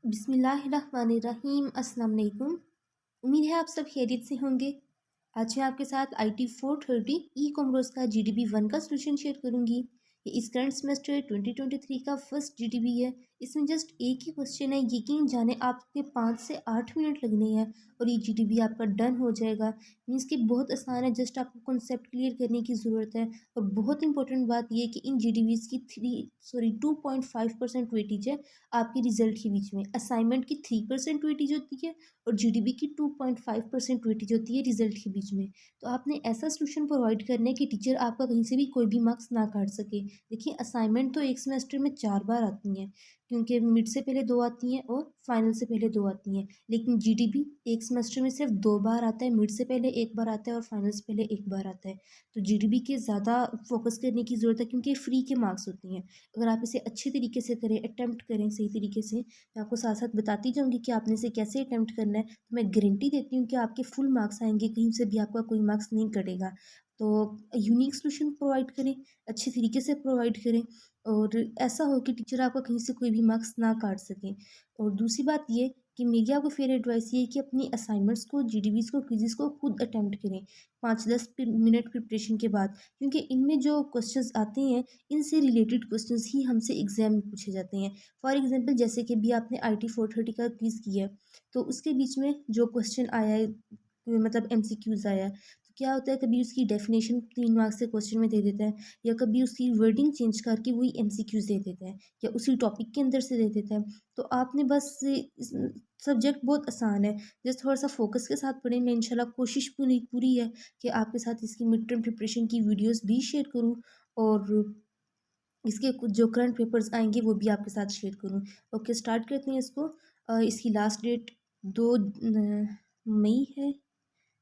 बिस्मिल्लाहिर्रहमानिर्रहीम। अस्सलाम वालेकुम। उम्मीद है आप सब खैरियत से होंगे। आज मैं आपके साथ IT 430 ई कॉमर्स का GDB 1 का सोल्यूशन शेयर करूंगी। ये इस करंट सेमेस्टर 2023 का फर्स्ट GDB है। इसमें जस्ट एक ही क्वेश्चन है, यकीन जाने आपके 5 से 8 मिनट लगने हैं और ये GDB आपका डन हो जाएगा। मीन्स कि बहुत आसान है, जस्ट आपको कॉन्सेप्ट क्लियर करने की ज़रूरत है। और बहुत इंपॉर्टेंट बात ये है कि इन GDBs की 2.5% वेटेज है आपके रिजल्ट के बीच में। असाइनमेंट की 3% वेटेज होती है और GDB की 2.5% वेटेज होती है रिजल्ट के बीच में। तो आपने ऐसा सोल्यूशन प्रोवाइड करना है कि टीचर आपका कहीं से भी कोई भी मार्क्स ना काट सके। देखिए, असाइनमेंट तो एक सेमेस्टर में 4 बार आती हैं, क्योंकि मिड से पहले 2 आती हैं और फाइनल से पहले 2 आती हैं। लेकिन GDB एक सेमेस्टर में सिर्फ 2 बार आता है, मिड से पहले 1 बार आता है और फाइनल से पहले 1 बार आता है। तो GDB के ज़्यादा फोकस करने की ज़रूरत है, क्योंकि फ्री के मार्क्स होती हैं। अगर आप इसे अच्छे तरीके से करें, अटेम्प्ट करें सही तरीके से, मैं आपको साथ साथ बताती जाऊँगी कि आपने इसे कैसे अटेम्प्ट करना है। तो मैं गारंटी देती हूँ कि आपके फुल मार्क्स आएंगे, कहीं से भी आपका कोई मार्क्स नहीं कटेगा। तो यूनिक सोल्यूशन प्रोवाइड करें, अच्छे तरीके से प्रोवाइड करें और ऐसा हो कि टीचर आपका कहीं से कोई भी मार्क्स ना काट सकें। और दूसरी बात ये कि मेरी आपको फेयर एडवाइस ये है कि अपनी असाइनमेंट्स को, GDBs को, क्विज़ेस को खुद अटेम्प्ट करें 5-10 मिनट प्रिपरेशन के बाद, क्योंकि इनमें जो क्वेश्चंस आते हैं इनसे रिलेटेड क्वेश्चंस ही हमसे एग्जाम में पूछे जाते हैं। फॉर एग्जांपल, जैसे कि भी आपने IT 430 का क्विज़ किया है, तो उसके बीच में जो क्वेश्चन आया है, मतलब MCQs आया है, तो क्या होता है, कभी उसकी डेफिनेशन 3 मार्क्स के क्वेश्चन में दे देता है, या कभी उसकी वर्डिंग चेंज करके वही MCQs दे देता है, या उसी टॉपिक के अंदर से दे देता है। तो आपने बस सब्जेक्ट बहुत आसान है, जस्ट थोड़ा सा फोकस के साथ पढ़ें। मैं इंशाल्लाह कोशिश पूरी पूरी है कि आपके साथ इसकी मिड टर्म प्रिपरेशन की वीडियोस भी शेयर करूं और इसके कुछ जो करंट पेपर्स आएंगे वो भी आपके साथ शेयर करूँ। ओके, स्टार्ट करते हैं इसको। इसकी लास्ट डेट 2 मई है,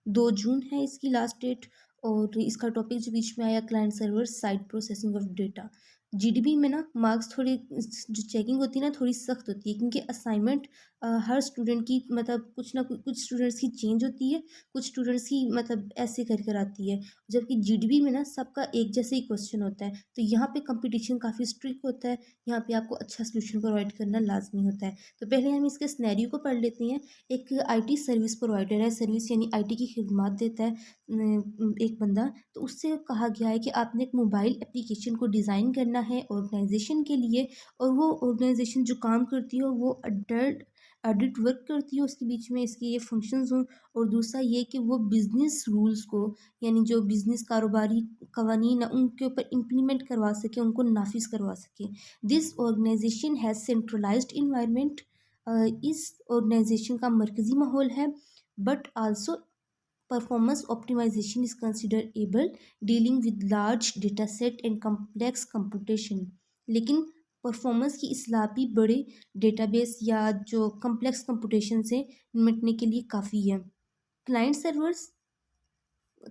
2 जून है इसकी लास्ट डेट। और इसका टॉपिक जो बीच में आया, client server side processing of data. GDB में ना मार्क्स थोड़ी, जो चेकिंग होती है ना, थोड़ी सख्त होती है, क्योंकि असाइनमेंट हर स्टूडेंट की, मतलब कुछ ना कुछ स्टूडेंट्स की चेंज होती है, कुछ स्टूडेंट्स की मतलब ऐसे कर कर आती है। जबकि GDB में ना सबका एक जैसे ही क्वेश्चन होता है, तो यहाँ पे कंपटीशन काफ़ी स्ट्रिक्ट होता है। यहाँ पे आपको अच्छा सोल्यूशन प्रोवाइड करना लाजमी होता है। तो पहले हम इसके स्नैरियो को पढ़ लेते हैं। एक IT सर्विस प्रोवाइडर है, सर्विस यानी IT की खिदमत देता है एक बंदा। तो उससे कहा गया है कि आपने एक मोबाइल एप्लीकेशन को डिज़ाइन करना है ऑर्गेनाइजेशन के लिए, और वो ऑर्गेनाइजेशन जो काम करती हो वो अडल्ट ऑडिट वर्क करती है, उसके बीच में इसके ये फंक्शंस हों। और दूसरा ये कि वो बिजनेस रूल्स को, यानी जो बिजनेस कारोबारी कवानीन उनके ऊपर इम्प्लीमेंट करवा सके, उनको नाफिज करवा सके। This organisation has centralised environment. इस ऑर्गेनाइजेशन का मरकज़ी माहौल है, but also performance optimization is considered able dealing with large data set and complex computation। लेकिन परफॉर्मेंस की इसलाह भी बड़े डेटाबेस या जो कम्प्लेक्स कंप्यूटेशन से निपटने के लिए काफ़ी है। Client servers,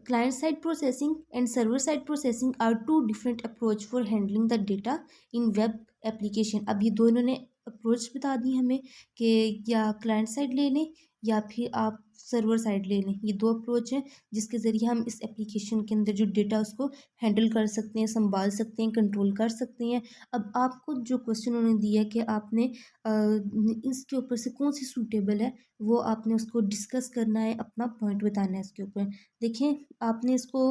client side processing and server side processing are two different approach for handling the data in web application। अब ये दोनों ने अप्रोच बता दी हमें कि या क्लाइंट साइड ले लें या फिर आप सर्वर साइड ले लें। ये दो अप्रोच हैं जिसके ज़रिए हम इस एप्लीकेशन के अंदर जो डेटा उसको हैंडल कर सकते हैं, संभाल सकते हैं, कंट्रोल कर सकते हैं। अब आपको जो क्वेश्चन उन्होंने दिया कि आपने इसके ऊपर से कौन सी सूटेबल है, वो आपने उसको डिस्कस करना है, अपना पॉइंट बताना है इसके ऊपर। देखें, आपने इसको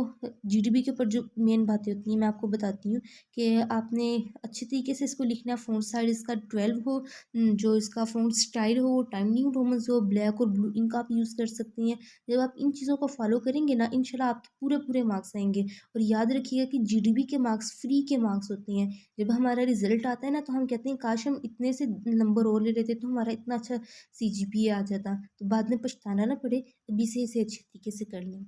GDB के ऊपर जो मेन बातें होती हैं मैं आपको बताती हूँ कि आपने अच्छे तरीके से इसको लिखना है। फ़ॉन्ट साइज इसका 12 हो, जो इसका फ़ॉन्ट स्टाइल हो वो टाइम न्यू रोमन्स हो, ब्लैक और ब्लू इंक आप यूज़ कर सकती हैं। जब आप इन चीज़ों को फॉलो करेंगे ना, इंशाल्लाह आपके पूरे पूरे मार्क्स आएंगे। और याद रखिएगा कि GDB के मार्क्स फ्री के मार्क्स होते हैं। जब हमारा रिजल्ट आता है ना, तो हम कहते हैं काश हम इतने से नंबर और ले लेते तो हमारा इतना अच्छा CGPA आ जाता, तो बाद में पछताना ना पड़े। अभी से इसे अच्छे तरीके से कर लें।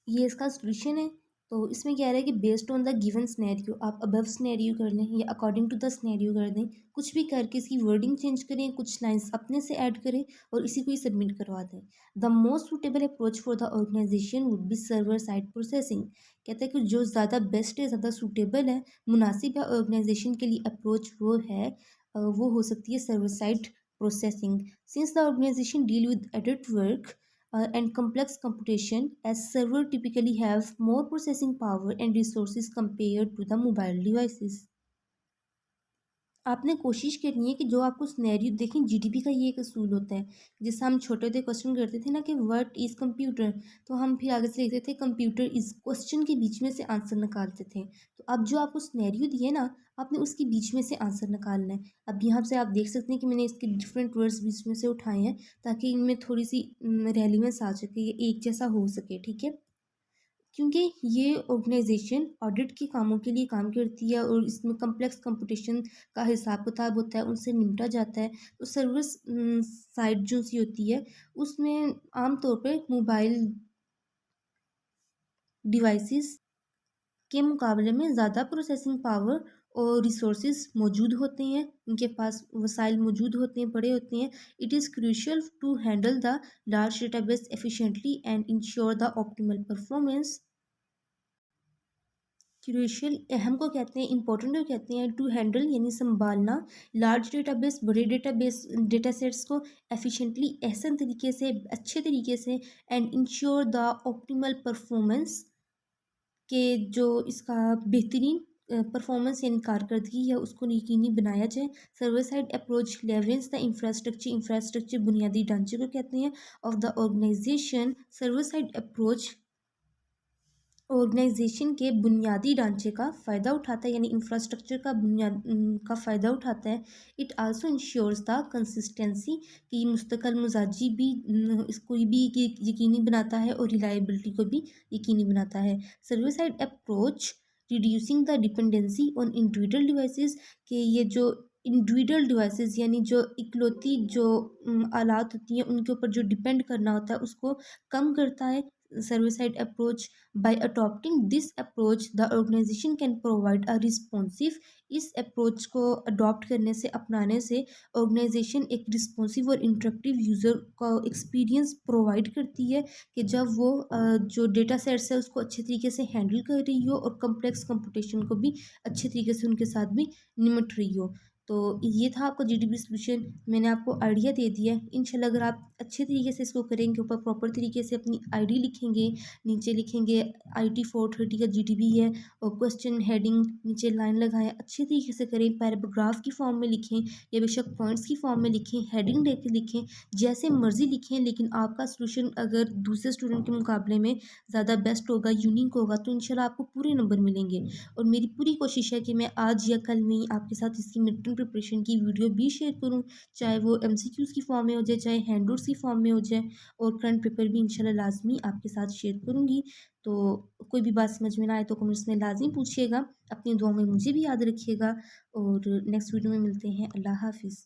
ये इसका सॉल्यूशन है। तो इसमें क्या रहा है कि based on the given scenario आप अबव स्नैरियो कर लें या अकॉर्डिंग टू द स्नैरियो कर दें, कुछ भी करके इसकी वर्डिंग चेंज करें, कुछ लाइंस अपने से ऐड करें और इसी को ही सबमिट करवा दें। The most suitable approach for the organisation would be server side processing. कहता है कि जो ज़्यादा बेस्ट है, ज़्यादा सूटेबल है, मुनासिब है ऑर्गेनाइजेशन के लिए अप्रोच, वो है वो हो सकती है server side processing. Since the organisation deal with edit work and complex computation, as server typically have more processing power and resources compared to the mobile devices। आपने कोशिश करनी है कि जो आपको सिनेरियो देखें, जीडीपी का ये एक असूल होता है। जैसे हम छोटे होते क्वेश्चन करते थे ना कि व्हाट इज़ कंप्यूटर, तो हम फिर आगे से लिखते थे कंप्यूटर इज़, क्वेश्चन के बीच में से आंसर निकालते थे। तो अब जो आपको सिनेरियो दिए ना, आपने उसके बीच में से आंसर निकालना है। अब यहाँ से आप देख सकते हैं कि मैंने इसके डिफरेंट वर्ड्स बीच में से उठाए हैं, ताकि इनमें थोड़ी सी रेलिवेंस आ सके, ये एक जैसा हो सके, ठीक है। क्योंकि ये ऑर्गेनाइजेशन ऑडिट के कामों के लिए काम करती है और इसमें कम्प्लेक्स कंपटीशन का हिसाब किताब होता है, उनसे निपटा जाता है। तो सर्विस साइट जो सी होती है, उसमें आम तौर पे मोबाइल डिवाइसेस के मुकाबले में ज़्यादा प्रोसेसिंग पावर और रिसोर्सेज मौजूद होते हैं, उनके पास वसाइल मौजूद होते हैं, पड़े होते हैं। It is crucial to handle the large database efficiently and ensure the optimal performance. Crucial अहम को कहते हैं, इंपॉर्टेंट को कहते हैं, टू हैंडल यानी संभालना, लार्ज डेटाबेस बड़े डेटाबेस डेटा सेट्स को एफिशिएंटली एहसन तरीके से, अच्छे तरीके से, and ensure the optimal performance के जो इसका बेहतरीन परफॉर्मेंस यानी कारकर्दगी है उसको यकीनी बनाया जाए। Server side approach leverage the infrastructure, infrastructure बुनियादी ढांचे को कहते हैं, of the organisation. Server side approach organisation के बुनियादी ढांचे का फ़ायदा उठाता है, यानी इंफ्रास्ट्रक्चर का का फ़ायदा उठाता है। It also ensures the consistency, कि मुस्तकल मजाजी भी इसको भी यकीनी बनाता है और रिलायबिलिटी को भी यकीनी बनाता है। Server side approach reducing the dependency on individual devices, के ये जो इंडिविजुअल डिवाइसेस यानी जो इकलौती जो आलात होती हैं उनके ऊपर जो डिपेंड करना होता है उसको कम करता है। Server side approach, by adopting this approach the organization can provide a responsive, इस अप्रोच को अडॉप्ट करने से, अपनाने से ऑर्गेनाइजेशन एक रिस्पॉन्सिव और इंटरेक्टिव यूज़र का एक्सपीरियंस प्रोवाइड करती है, कि जब वो जो डेटा सेट्स है उसको अच्छे तरीके से हैंडल कर रही हो और कम्प्लेक्स कंपटीशन को भी अच्छे तरीके से उनके साथ भी निमट रही हो। तो ये था आपका जीडीपी सोल्यूशन, मैंने आपको आइडिया दे दिया है। इंशाल्लाह अगर आप अच्छे तरीके से इसको करेंगे, ऊपर प्रॉपर तरीके से अपनी आईडी लिखेंगे, नीचे लिखेंगे IT 430 का जीडीपी है, और क्वेश्चन हेडिंग नीचे लाइन लगाएं, अच्छे तरीके से करें, पैराग्राफ की फॉर्म में लिखें या बेशक पॉइंट्स की फॉर्म में लिखें, हेडिंग दे के लिखें, जैसे मर्जी लिखें, लेकिन आपका सोल्यूशन अगर दूसरे स्टूडेंट के मुकाबले में ज़्यादा बेस्ट होगा, यूनिक होगा, तो इंशाल्लाह आपको पूरे नंबर मिलेंगे। और मेरी पूरी कोशिश है कि मैं आज या कल में ही आपके साथ इसकी मिड टर्म प्रिपरेशन की वीडियो भी शेयर करूँ, चाहे वो MCQs की फॉर्म में हो जाए, चाहे हैंडआउट्स की फॉर्म में हो जाए, और करंट पेपर भी इंशाल्लाह लाजमी आपके साथ शेयर करूँगी। तो कोई भी बात समझ में ना आए तो कमेंट्स में लाजमी पूछिएगा, अपनी दुआ में मुझे भी याद रखिएगा, और नेक्स्ट वीडियो में मिलते हैं। अल्लाह हाफिज़।